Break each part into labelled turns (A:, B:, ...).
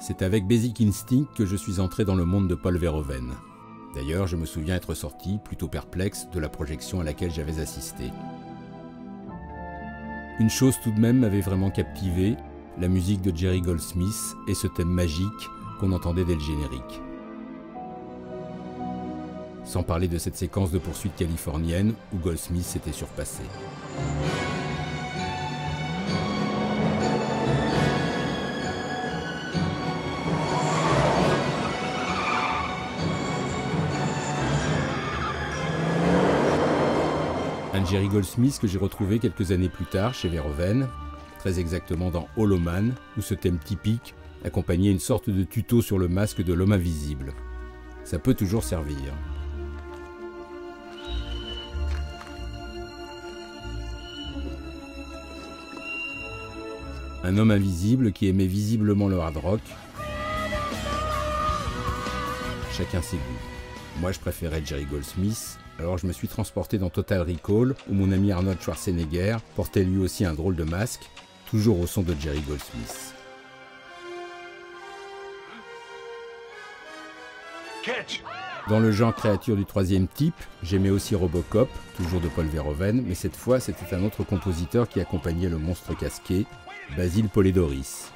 A: C'est avec Basic Instinct que je suis entré dans le monde de Paul Verhoeven. D'ailleurs, je me souviens être sorti, plutôt perplexe, de la projection à laquelle j'avais assisté. Une chose tout de même m'avait vraiment captivé, la musique de Jerry Goldsmith et ce thème magique qu'on entendait dès le générique. Sans parler de cette séquence de poursuite californienne où Goldsmith s'était surpassé. Un Jerry Goldsmith que j'ai retrouvé quelques années plus tard chez Verhoeven, très exactement dans Hollow Man, où ce thème typique accompagnait une sorte de tuto sur le masque de l'homme invisible. Ça peut toujours servir. Un homme invisible qui aimait visiblement le hard rock. Chacun ses goûts. Moi je préférais Jerry Goldsmith, alors je me suis transporté dans Total Recall, où mon ami Arnold Schwarzenegger portait lui aussi un drôle de masque, toujours au son de Jerry Goldsmith.
B: Catch.
A: Dans le genre créature du troisième type, j'aimais aussi Robocop, toujours de Paul Verhoeven, mais cette fois c'était un autre compositeur qui accompagnait le monstre casqué, Basil Poledouris.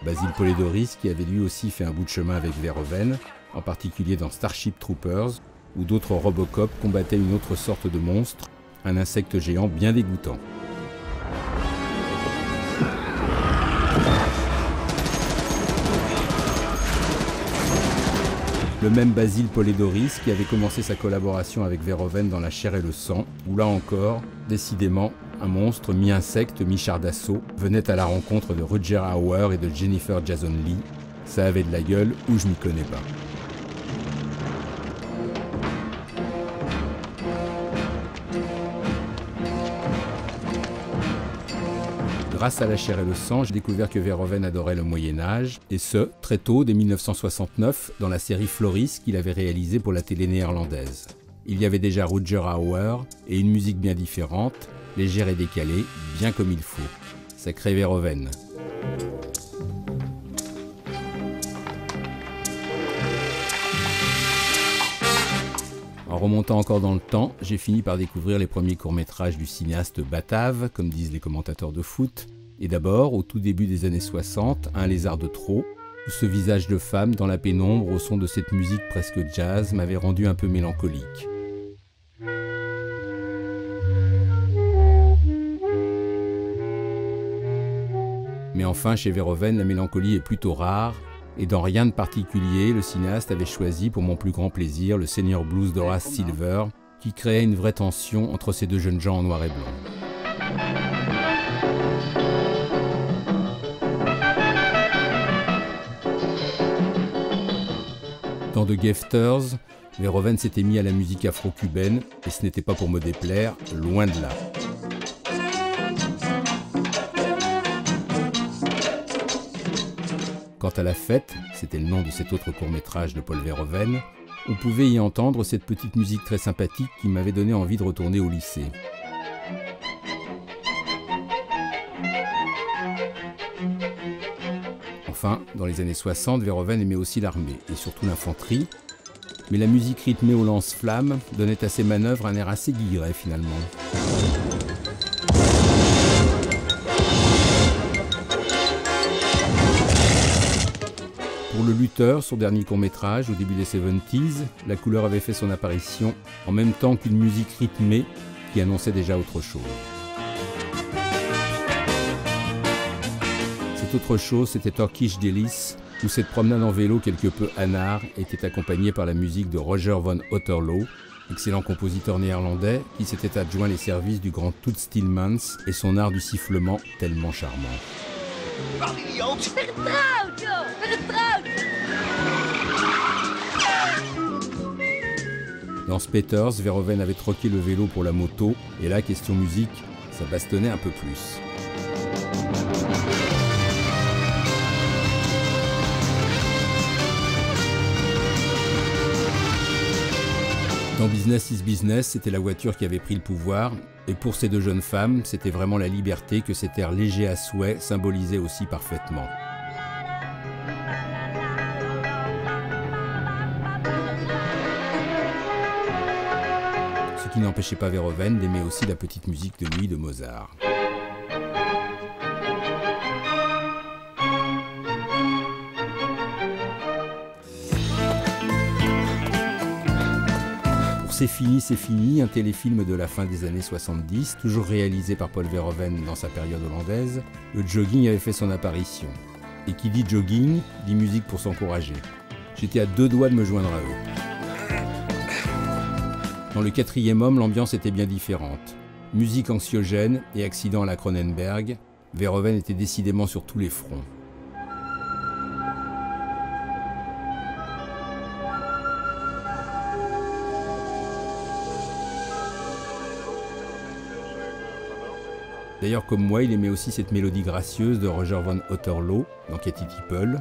A: Basil Poledouris qui avait lui aussi fait un bout de chemin avec Verhoeven, en particulier dans Starship Troopers, où d'autres Robocop combattaient une autre sorte de monstre, un insecte géant bien dégoûtant. Le même Basil Poledouris qui avait commencé sa collaboration avec Verhoeven dans La chair et le sang, où là encore, décidément, un monstre mi-insecte, mi-char d'assaut venait à la rencontre de Rutger Hauer et de Jennifer Jason Leigh. Ça avait de la gueule ou je m'y connais pas. Grâce à La chair et le sang, j'ai découvert que Verhoeven adorait le Moyen-Âge, et ce, très tôt, dès 1969, dans la série Floris qu'il avait réalisée pour la télé néerlandaise. Il y avait déjà Rutger Hauer, et une musique bien différente, légère et décalée, bien comme il faut. Sacré Verhoeven. En remontant encore dans le temps, j'ai fini par découvrir les premiers courts-métrages du cinéaste batave, comme disent les commentateurs de foot, et d'abord, au tout début des années 60, Un lézard de trop, où ce visage de femme dans la pénombre au son de cette musique presque jazz m'avait rendu un peu mélancolique. Mais enfin, chez Verhoeven, la mélancolie est plutôt rare, et dans rien de particulier, le cinéaste avait choisi pour mon plus grand plaisir le Seigneur Blues d'Horace Silver, qui créait une vraie tension entre ces deux jeunes gens en noir et blanc. Dans The Gaffers, Verhoeven s'était mis à la musique afro-cubaine, et ce n'était pas pour me déplaire, loin de là. Quant à La Fête, c'était le nom de cet autre court-métrage de Paul Verhoeven, on pouvait y entendre cette petite musique très sympathique qui m'avait donné envie de retourner au lycée. Enfin, dans les années 60, Verhoeven aimait aussi l'armée, et surtout l'infanterie, mais la musique rythmée au lance-flammes donnait à ses manœuvres un air assez guilleret finalement. Pour Le Lutteur, son dernier court-métrage, au début des 70s, la couleur avait fait son apparition en même temps qu'une musique rythmée qui annonçait déjà autre chose. Cette autre chose, c'était Turkish Delice, où cette promenade en vélo quelque peu anard était accompagnée par la musique de Roger von Otterloo, excellent compositeur néerlandais qui s'était adjoint les services du grand Toots Thielemans et son art du sifflement tellement charmant. Dans Spetters, Verhoeven avait troqué le vélo pour la moto, et là, question musique, ça bastonnait un peu plus. Dans Business is Business, c'était la voiture qui avait pris le pouvoir, et pour ces deux jeunes femmes, c'était vraiment la liberté que cet air léger à souhait symbolisait aussi parfaitement. Ce qui n'empêchait pas Verhoeven d'aimer aussi la petite musique de nuit de Mozart. C'est fini, un téléfilm de la fin des années 70, toujours réalisé par Paul Verhoeven dans sa période hollandaise, le jogging avait fait son apparition. Et qui dit jogging, dit musique pour s'encourager. J'étais à deux doigts de me joindre à eux. Dans Le Quatrième Homme, l'ambiance était bien différente. Musique anxiogène et accident à la Cronenberg, Verhoeven était décidément sur tous les fronts. D'ailleurs, comme moi, il aimait aussi cette mélodie gracieuse de Roger von Otterlo dans Katy Tipple.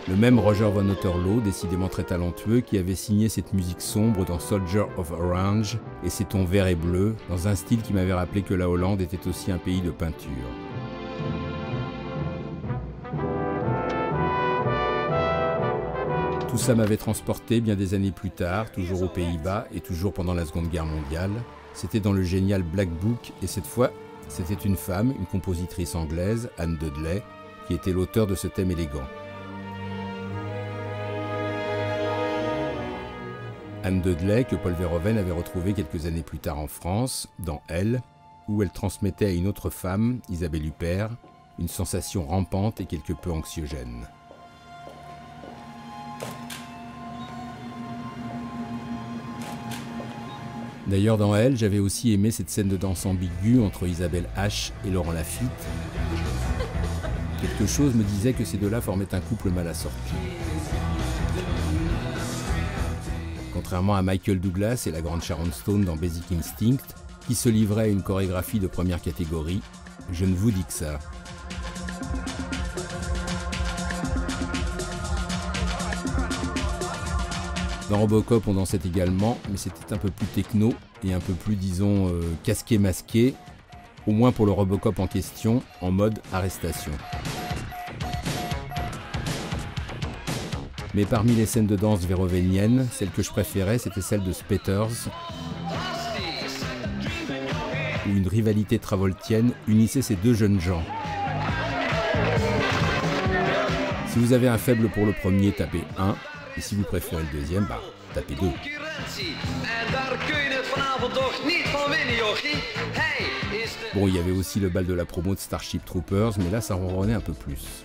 A: Le même Roger von Otterlo, décidément très talentueux, qui avait signé cette musique sombre dans Soldier of Orange et ses tons verts et bleus, dans un style qui m'avait rappelé que la Hollande était aussi un pays de peinture. Tout ça m'avait transporté bien des années plus tard, toujours aux Pays-Bas et toujours pendant la Seconde Guerre mondiale. C'était dans le génial Black Book et cette fois, c'était une femme, une compositrice anglaise, Anne Dudley, qui était l'auteur de ce thème élégant. Anne Dudley, que Paul Verhoeven avait retrouvée quelques années plus tard en France, dans Elle, où elle transmettait à une autre femme, Isabelle Huppert, une sensation rampante et quelque peu anxiogène. D'ailleurs, dans Elle, j'avais aussi aimé cette scène de danse ambiguë entre Isabelle H et Laurent Lafitte. Quelque chose me disait que ces deux-là formaient un couple mal assorti. Contrairement à Michael Douglas et la grande Sharon Stone dans Basic Instinct, qui se livraient à une chorégraphie de première catégorie, je ne vous dis que ça. Dans Robocop, on dansait également, mais c'était un peu plus techno et un peu plus, disons, casqué-masqué, au moins pour le Robocop en question, en mode arrestation. Mais parmi les scènes de danse verhoeveniennes, celle que je préférais, c'était celle de Spetters, où une rivalité travoltienne unissait ces deux jeunes gens. Si vous avez un faible pour le premier, tapez 1. Et si vous préférez le deuxième, bah, tapez 2. Bon, il y avait aussi le bal de la promo de Starship Troopers, mais là, ça ronronnait un peu plus.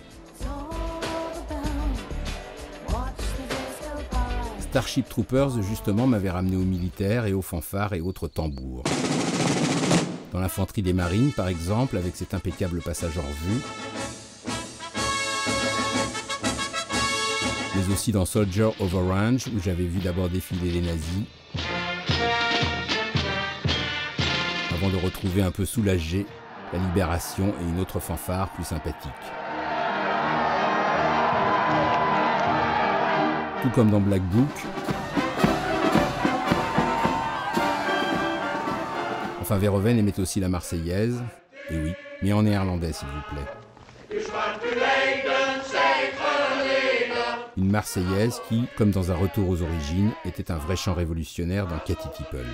A: Starship Troopers, justement, m'avait ramené aux militaires et aux fanfares et autres tambours. Dans l'infanterie des marines, par exemple, avec cet impeccable passage en revue, mais aussi dans Soldier of Orange, où j'avais vu d'abord défiler les nazis, avant de retrouver un peu soulagé la libération et une autre fanfare plus sympathique. Tout comme dans Black Book, enfin Verhoeven aimait aussi la Marseillaise, et oui, mais en néerlandais s'il vous plaît. Une Marseillaise qui, comme dans Un retour aux origines, était un vrai chant révolutionnaire dans Katy Tipple.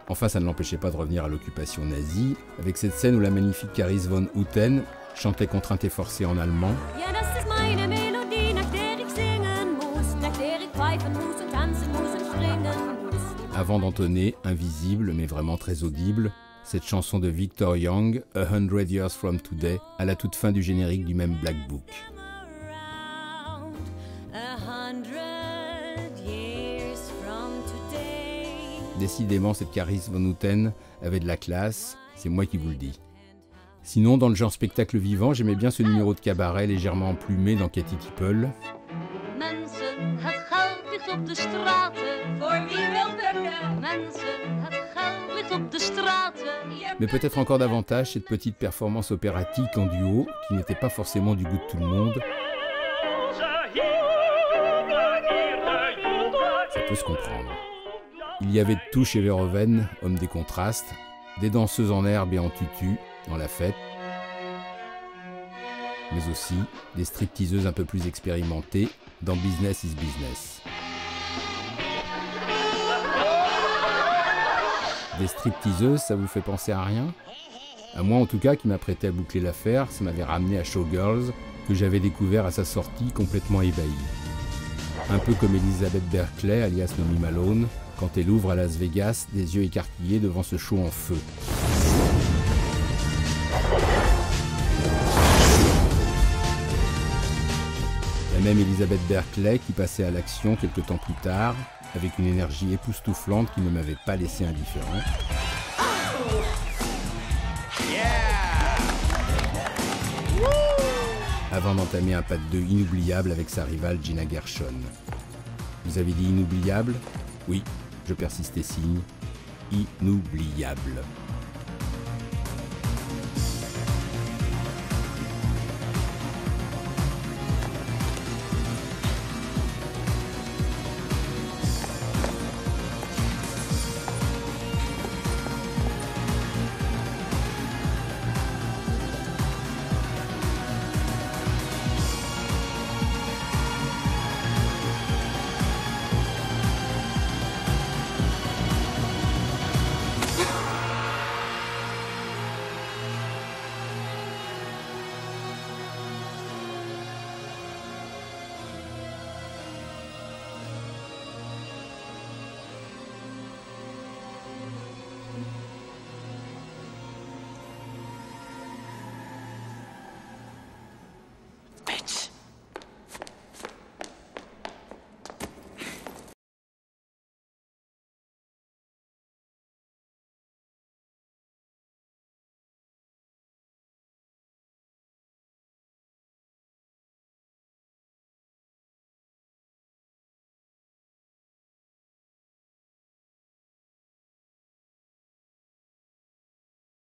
A: Enfin, ça ne l'empêchait pas de revenir à l'occupation nazie, avec cette scène où la magnifique Carice von Houten chantait Contrainte et forcée en allemand, avant d'entonner, invisible mais vraiment très audible, cette chanson de Victor Young, 100 Years From Today, à la toute fin du générique du même Black Book. Décidément, cette Carice von Houten avait de la classe, c'est moi qui vous le dis. Sinon, dans le genre spectacle vivant, j'aimais bien ce numéro de cabaret légèrement emplumé dans Katy Tipple. Mais peut-être encore davantage cette petite performance opératique en duo, qui n'était pas forcément du goût de tout le monde, peut se comprendre. Il y avait de tout chez Verhoeven, homme des contrastes, des danseuses en herbe et en tutu, dans la fête, mais aussi des stripteaseuses un peu plus expérimentées dans Business is Business. Des stripteaseuses, ça vous fait penser à rien? À moi en tout cas, qui m'apprêtais à boucler l'affaire, ça m'avait ramené à Showgirls, que j'avais découvert à sa sortie complètement ébahi. Un peu comme Elizabeth Berkley, alias Nomi Malone, quand elle ouvre à Las Vegas, des yeux écarquillés devant ce show en feu. La même Elizabeth Berkley qui passait à l'action quelques temps plus tard, avec une énergie époustouflante qui ne m'avait pas laissé indifférent. Avant d'entamer un pas de deux inoubliable avec sa rivale Gina Gershon. Vous avez dit inoubliable? Oui, je persiste et signe. Inoubliable.